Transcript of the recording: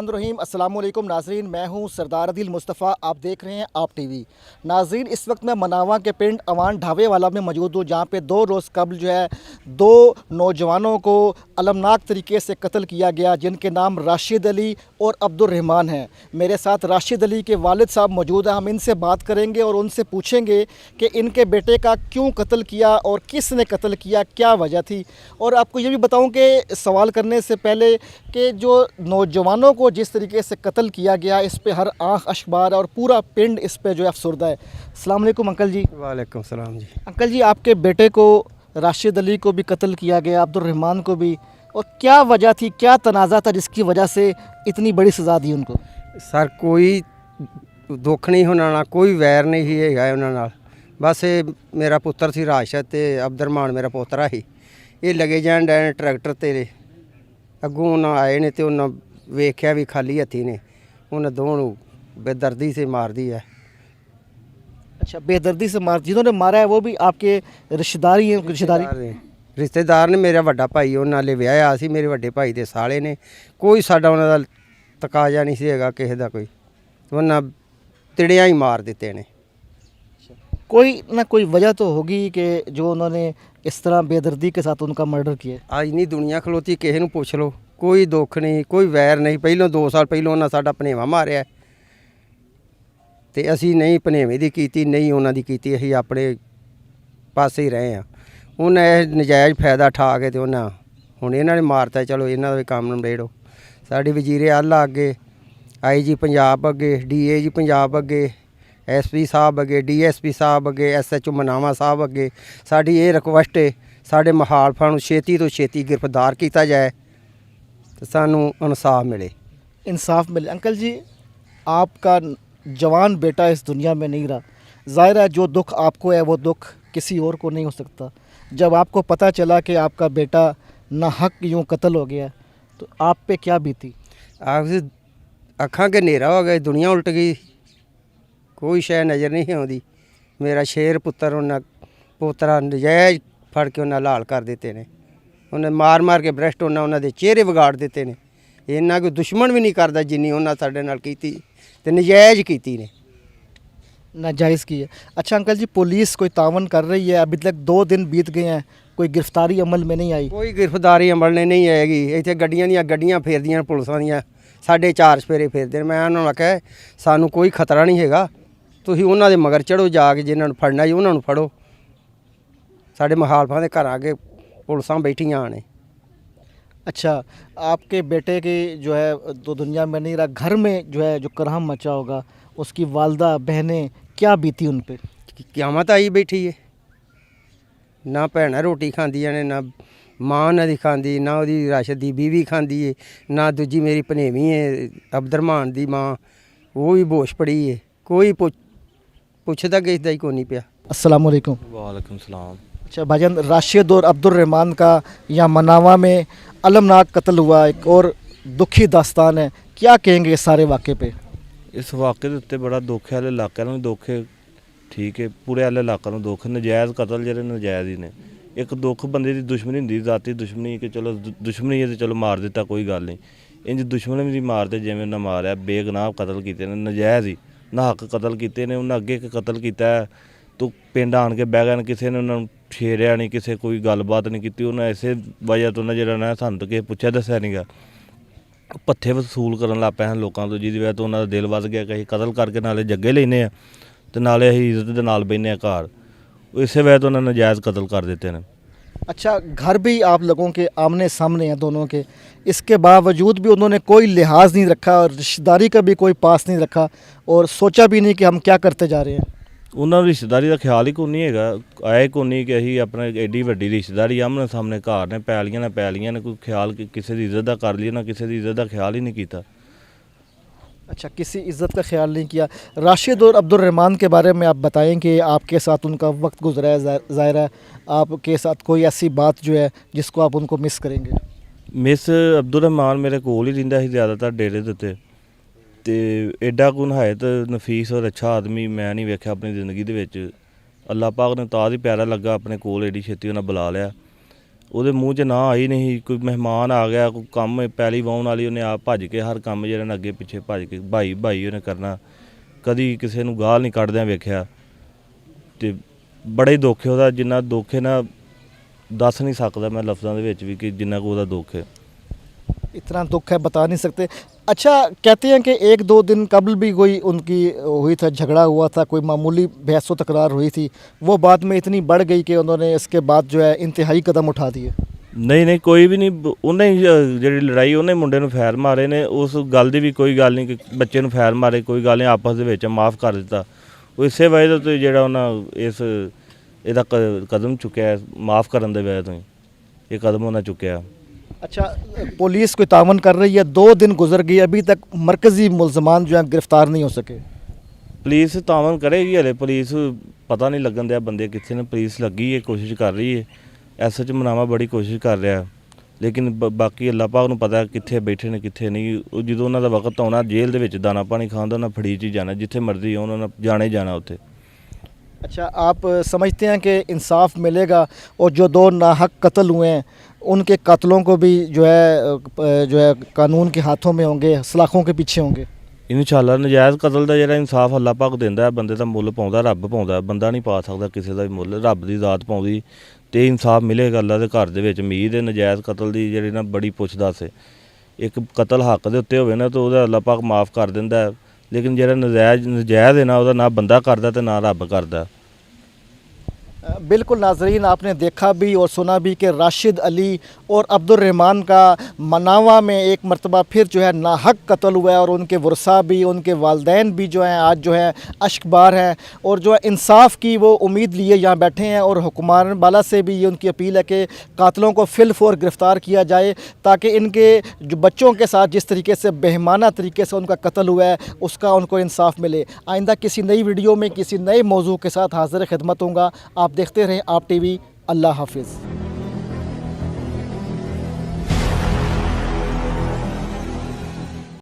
बिस्मिल्लाहिर्रहमानिर्रहीम। अस्सलाम वालेकुम नाज़रीन, मैं हूं सरदार अदील मुस्तफ़ा। आप देख रहे हैं आप टीवी। नाज़रीन, इस वक्त मैं मनावा के पिंड अवान ढाबे वाला में मौजूद हूं, जहां पे 2 रोज़ कबल जो है 2 नौजवानों को अलमनाक तरीके से कत्ल किया गया, जिनके नाम राशिद अली और अब्दुर्रहमान हैं। मेरे साथ राशिद अली के वालिद साहब मौजूद हैं। हम इनसे बात करेंगे और उनसे पूछेंगे कि इनके बेटे का क्यों कत्ल किया और किसने कत्ल किया, क्या वजह थी। और आपको ये भी बताऊं कि सवाल करने से पहले कि जो नौजवानों को जिस तरीके से कत्ल किया गया, इस पे हर आँख अखबार और पूरा पिंड इस पे जो है अफसरदा है। अस्सलाम वालेकुम अंकल जी। वालेकुम सलाम जी। अंकल जी, आपके बेटे को राशिद अली को भी कत्ल किया गया, अब्दुर्रहमान को भी, और क्या वजह थी, क्या तनाज़ा था जिसकी वजह से इतनी बड़ी सज़ा दी उनको? सर कोई दुख नहीं होना ना कोई वैर नहीं है उन्होंने नाल। बस ये मेरा पुत्र सी राशिद ते अब्दुर्रहमान मेरा पोतरा ही। ये लगे जान डे ट्रैक्टर ते अगों उन्हें आए ने तो उन्हें वेख्या भी खाली हथी ने, उन्हें दोनों नूं बेदर्दी से मार दी है। अच्छा, बेदर्दी से मार, जिन्होंने मारा है वो भी आपके रिश्तेदार ही हैं? रिश्तेदार ने मेरा वड्डा भाई उन्हें नाले विआया सी, मेरे वड्डे भाई दे साले ने। कोई साडा उन्हां दा तकाजा नहीं सी हैगा किसी दा, कोई उन्हें तिड़ियां ही मार दिते ने। कोई ना कोई वजह तो होगी कि जो उन्होंने इस तरह बेदर्दी के साथ उनका मर्डर किया। आज नहीं दुनिया खलोती, किसी नूं पुछ लो, कोई दुख नहीं कोई वैर नहीं। पहलों 2 साल पहलों उन्हें साडा भनेवा मारिया ते असी नहीं भनेवे दी कीती, नहीं उन्हां दी कीती, असीं अपने पासे ही रहे हैं। उन्हें नजायज़ फायदा ठा के ते उन्हें हुण इन्हां ने मारता, चलो इन्हां दा भी काम नबेड़ो। साडे वजीरे आला अगे, IG पंजाब अगे, DAG पंजाब अगे, SP साहब अगे, DSP साहब अगे, SHO मनावा साहब अगे साडी ये रिक्वेस्ट है, साडे मुखालफां नूं छेती तो छेती गिरफ्तार किया जाए तो सानू इंसाफ मिले। इंसाफ मिले। अंकल जी, आपका जवान बेटा इस दुनिया में नहीं रहा, ज़ाहिर है जो दुख आपको है वो दुख किसी और को नहीं हो सकता। जब आपको पता चला कि आपका बेटा नाहक यूँ कत्ल हो गया, तो आप पे क्या बीती? आप अखां के नेरा हो गए, दुनिया उल्ट गई, कोई शय नज़र नहीं आती। मेरा शेर पुत्र उन्हें पोतरा नजायज़ फड़ के उन्हें लाल कर दिते ने, उन्हें मार मार के ब्रस्ट उन्होंने चेहरे बिगाड़ दिते ने। इन्ना कोई दुश्मन भी नहीं करता जिन्नी उन्हें साडे नाल कीती ते नजायज़ कीती ने। नाजायज़ की है। अच्छा अंकल जी, पुलिस कोई तावन कर रही है? अभी तक 2 दिन बीत गए हैं, कोई गिरफ्तारी अमल में नहीं आई? कोई गिरफ्तारी अमल ने नहीं आएगी। इतने गड्डियां ਦੀਆਂ ਗੱਡੀਆਂ ਫੇਰਦੀਆਂ ਪੁਲਿਸਾਂ ਦੀਆਂ, 4.5 ਸਪੇਰੇ ਫੇਰਦੇ ਨੇ। ਮੈਂ ਉਹਨਾਂ ਨੂੰ ਆਖਿਆ ਸਾਨੂੰ ਕੋਈ ਖਤਰਾ ਨਹੀਂ ਹੈਗਾ, ਤੁਸੀਂ ਉਹਨਾਂ ਦੇ ਮਗਰ ਚੜੋ, ਜਾ ਕੇ ਜਿਨ੍ਹਾਂ ਨੂੰ ਫੜਨਾ ਜੀ ਉਹਨਾਂ ਨੂੰ ਫੜੋ। ਸਾਡੇ ਮੁਖਾਲਫਾਂ ਦੇ ਘਰਾਂ ਅੱਗੇ ਪੁਲਿਸਾਂ ਬੈਠੀਆਂ ਨੇ। अच्छा, आपके बेटे की जो है तो दुनिया में नहीं रहा, घर में जो है जो करहम मचा होगा, उसकी वालदा बहनें क्या बीती उन पे? क्यामत आई बैठी है। ना भैन रोटी खांदियां ने, ना मां उन्हां दी खांदी, ना उहदी राशिद दी बीवी खांदी है, ना दूजी मेरी भनेवी है अब्दुर्रहमान दी मां, वो भी बोश पड़ी है। कोई पुछदा किसी दा ही कोई नहीं पिया। अस्सलाम वालेकुम। वालेकुम सलाम। अच्छा भाईजान, राशिद और अब्दुर्रहमान का यहाँ मनावा में अलमनाक कत्ल हुआ, एक और दुखी दास्तान है, क्या कहेंगे इस सारे वाक़े पे? इस वाक़े के उत्ते बड़ा दुख है, हले इलाके नूं दुख है, ठीक है, पूरे हले इलाके नूं दुख। नजायज़ कतल जेह्ड़े नजायज़ ही ने। एक दुख बंदे दी दुश्मनी हुंदी, जाती दुश्मनी कि चलो दुश्मनी है तो चलो मार दिता, कोई गल नहीं। इंज दुश्मन भी नहीं मारते जिवें उन्हें मारिया, बेगनाह कतल कीते ने, नजायज़ ही नाहक कतल कीते ने। उन्हें अगे एक कतल किया तो पिंड आण के बह गए, किसी ने उन्होंने छेड़िया नहीं, किसी कोई गलबात नहीं की। उन्हें इसे वजह तो उन्हें जो ना सानूं तो किसी पुछया दस्सिया नहीं गा, पत्थे वसूल करन लग पे हैं लोगों तो, जिहदी वजह तो उन्होंने दिल वस गया कि कतल करके नाले जग्गे लेने तो नाले असीं इज्जत दे नाल बहिने घर। इस वजह तो उन्होंने नजायज़ कतल कर देते हैं। अच्छा, घर भी आप लोगों के आमने सामने हैं दोनों के, इसके बावजूद भी उन्होंने कोई लिहाज नहीं रखा और रिश्तेदारी का भी कोई पास नहीं रखा और सोचा भी नहीं कि हम क्या करते जा रहे हैं। उन्होंने रिश्तेदारी का ख्याल ही कोई नहीं है, आए को नहीं कि असीं अपने एडी वड्डी रिश्तेदारी आमने सामने घर ने, पैलियां ने, कोई ख्याल किसी की इज्जत का कर लिया ना, किसी की इज्जत का ख्याल ही नहीं किया। अच्छा, किसी इज़्ज़त का ख्याल नहीं किया। राशिद और अब्दुर्रहमान के बारे में आप बताएं कि आपके साथ उनका वक्त गुजरा है, ज़ाहिर है आपके साथ कोई ऐसी बात जो है जिसको आप उनको मिस करेंगे? मिस अब्दुर्रहमान मेरे कोल ही रहिंदा सी ज़्यादातर डेरे दे उत्ते, ते एडा कोई नहायत नफीस और अच्छा आदमी मैं नहीं वेख्या अपनी ज़िंदगी दे विच। अल्लाह पाक ने तां ही प्यारा लगा अपने कोल एडी छेती उन्हें बुला लिया। ਉਹਦੇ ਮੂੰਹ 'ਚ ਨਾ ਆਈ ਨਹੀਂ। ਕੋਈ ਮਹਿਮਾਨ ਆ ਗਿਆ, ਕੋਈ ਕੰਮ ਪੈਲੀ ਵਾਹੁਣ ਵਾਲੀ, ਉਹਨੇ ਆਪ ਭੱਜ ਕੇ ਹਰ ਕੰਮ ਜਿਹੜਾ ਨਾ ਅੱਗੇ ਪਿੱਛੇ ਭੱਜ ਕੇ ਭਾਈ ਭਾਈ ਉਹਨੇ ਕਰਨਾ। ਕਦੀ ਕਿਸੇ ਨੂੰ ਗਾਲ ਨਹੀਂ ਕੱਢਦਿਆਂ ਵੇਖਿਆ। ਤੇ ਬੜਾ ਹੀ ਦੁੱਖ ਹੈ ਉਹਦਾ, ਜਿੰਨਾ ਦੁੱਖ ਹੈ ਨਾ ਦੱਸ नहीं सकता मैं लफ्ज़ों ਦੇ ਵਿੱਚ ਵੀ कि जिन्ना को ਉਹਦਾ दुख है। इतना दुख है बता नहीं सकते। अच्छा, कहते हैं कि एक दो दिन कबल भी कोई उनकी हुई था, झगड़ा हुआ था, कोई मामूली बहस व तकरार हुई थी, वो बात में इतनी बढ़ गई कि उन्होंने इसके बाद जो है इंतहाई कदम उठा दिए। नहीं नहीं कोई भी नहीं, ਉਹਨੇ ਜਿਹੜੀ ਲੜਾਈ ਉਹਨੇ ਮੁੰਡੇ ਨੂੰ ਫੈਰ ਮਾਰੇ ਨੇ। ਉਸ ਗੱਲ ਦੀ ਵੀ ਕੋਈ ਗੱਲ ਨਹੀਂ ਕਿ ਬੱਚੇ ਨੂੰ ਫੈਰ ਮਾਰੇ, ਕੋਈ ਗੱਲ ਨਹੀਂ, ਆਪਸ ਦੇ ਵਿੱਚ ਮਾਫ ਕਰ ਦਿੱਤਾ। ਉਹ ਇਸੇ ਵਜ੍ਹਾ ਤੋਂ ਜਿਹੜਾ ਉਹਨਾਂ ਇਹਦਾ ਕਦਮ ਚੁੱਕਿਆ, ਮਾਫ ਕਰਨ ਦੇ ਵਜ੍ਹਾ ਤੋਂ ਹੀ ਇਹ ਕਦਮ ਉਹਨਾਂ ਚੁੱਕਿਆ। अच्छा, पुलिस कोई तावन कर रही है, 2 दिन गुजर गए अभी तक मरकज़ी मुलजमान जो है गिरफ्तार नहीं हो सके। ਪੁਲਿਸ ਤਾਵਨ ਕਰੇਗੀ, ਹਲੇ ਪੁਲਿਸ ਪਤਾ ਨਹੀਂ ਲੱਗਣ ਦਿਆ ਬੰਦੇ ਕਿੱਥੇ ਨੇ। ਪੁਲਿਸ ਲੱਗੀ ਹੈ, ਕੋਸ਼ਿਸ਼ ਕਰ ਰਹੀ ਹੈ, ਐਸਐਚ ਮਨਾਵਾ ਬੜੀ ਕੋਸ਼ਿਸ਼ ਕਰ ਰਿਹਾ, ਲੇਕਿਨ ਬਾਕੀ ਅੱਲਾਹ ਪਾਕ ਨੂੰ ਪਤਾ ਕਿੱਥੇ ਬੈਠੇ ਨੇ ਕਿੱਥੇ ਨਹੀਂ। ਉਹ ਜਦੋਂ ਉਹਨਾਂ ਦਾ ਵਕਤ ਆਉਣਾ ਜੇਲ੍ਹ ਦੇ ਵਿੱਚ ਦਾਣਾ ਪਾਣੀ ਖਾਣ ਦਾ, ਉਹਨਾਂ ਫੜੀ 'ਚ ਹੀ ਜਾਣਾ, ਜਿੱਥੇ ਮਰਜ਼ੀ ਉਹਨਾਂ ਨੇ ਜਾਣਾ ਹੀ ਜਾਣਾ ਉੱਥੇ। अच्छा, आप समझते हैं कि इंसाफ मिलेगा और जो 2 नाहक कत्ल हुए हैं उनके कातलों को भी जो है कानून के हाथों में होंगे, सलाखों के पीछे होंगे? ਇਨਸ਼ਾਅੱਲਾ ਨਜਾਇਜ਼ ਕਤਲ ਦਾ ਜਿਹੜਾ ਇਨਸਾਫ ਅੱਲਾਹ ਪਾਕ ਦਿੰਦਾ ਹੈ, ਬੰਦੇ ਦਾ ਮੁੱਲ ਪਾਉਂਦਾ ਰੱਬ ਪਾਉਂਦਾ, ਬੰਦਾ ਨਹੀਂ ਪਾ ਸਕਦਾ ਕਿਸੇ ਦਾ ਵੀ ਮੁੱਲ, ਰੱਬ ਦੀ ਜ਼ਾਤ ਪਾਉਂਦੀ ਤੇ ਇਨਸਾਫ ਮਿਲੇਗਾ। ਅੱਲਾਹ ਦੇ ਘਰ ਦੇ ਵਿੱਚ ਉਮੀਦ ਹੈ। ਨਜਾਇਜ਼ ਕਤਲ ਦੀ ਜਿਹੜੀ ਨਾ ਬੜੀ ਪੁੱਛਦਾਸ ਹੈ। ਇੱਕ ਕਤਲ ਹੱਕ ਦੇ ਉੱਤੇ ਹੋਵੇ ਨਾ ਤਾਂ ਉਹਦਾ ਅੱਲਾਹ ਪਾਕ ਮਾਫ ਕਰ ਦਿੰਦਾ ਹੈ, ਲੇਕਿਨ ਜਿਹੜਾ ਨਜਾਇਜ਼ ਹੈ ਨਾ, ਉਹਦਾ ਨਾ ਬੰਦਾ ਕਰਦਾ ਤੇ ਨਾ ਰੱਬ करदा। बिल्कुल नाजरीन, आपने देखा भी और सुना भी कि राशिद अली और अब्दुर्रहमान का मनावा में एक मरतबा फिर जो है नाहक कत्ल हुआ है और उनके वर्सा भी, उनके वालदैन भी जो हैं आज जो है अश्कबार हैं और जो है इंसाफ की वो उम्मीद लिए यहाँ बैठे हैं। और हुक्मरान बाला से भी ये उनकी अपील है कि कातलों को फिलफौर गिरफ़्तार किया जाए ताकि इनके जो बच्चों के साथ जिस तरीके से बेहमाना तरीके से उनका कत्ल हुआ है उसका उनको इंसाफ मिले। आइंदा किसी नई वीडियो में किसी नए मौजू के साथ हाज़िर खिदमत होऊंगा। आप देखते रहें आप टीवी। अल्लाह हाफिज़।